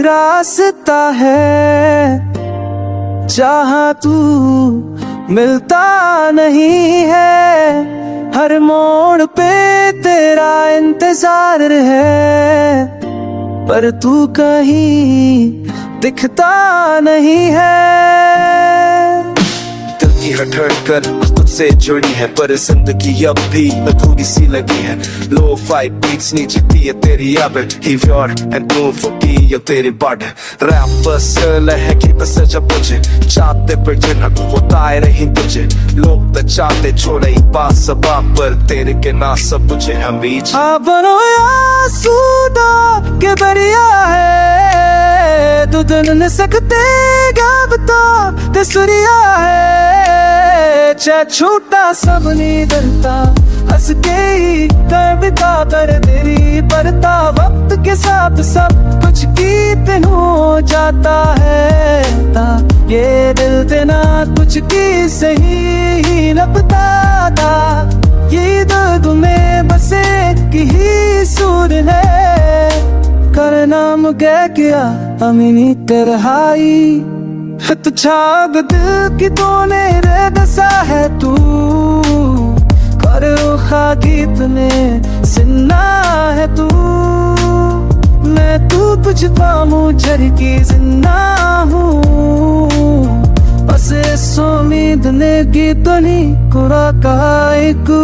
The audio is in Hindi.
रास्ता है जहाँ तू मिलता नहीं है। हर मोड़ पे तेरा इंतजार है, पर तू कहीं दिखता नहीं है। दिल की धड़कन तुझसे जुड़ी है, पर जिंदगी अब भी अधूरी सी लगी है। लो फाइट बीट्स नहीं जीती है तेरी अब Heave your and move forty या तेरी बॉड रैप बस लहकी बस जब मुझे चाहते पर जिन्हक होता है नहीं तुझे। लोग तो चाहते छोड़े ही पास सबा, पर तेरे के ना सब मुझे हमीज बनो या सूदा के दरिया है, तू दिन सकते गाबता ते सुरिया है। चाहे छोटा सब नहीं डरता, हंस के ही कर बिता कर तेरी परता। वक्त के साथ सब कुछ गीतन हो जाता है, ये दिल तेना कुछ की सही लपता था। ये दर्द में बसे की ही सुर है, कर नाम कह किया अमीनी तरहाई। तो छाग दिल की तूने रे दसा है तू, कर खा गीत में सिन्ना है तू। मैं तू तुझ पामू झर की जिन्ना हूँ, बस सोमीद ने गीतनी कुरा कायकू।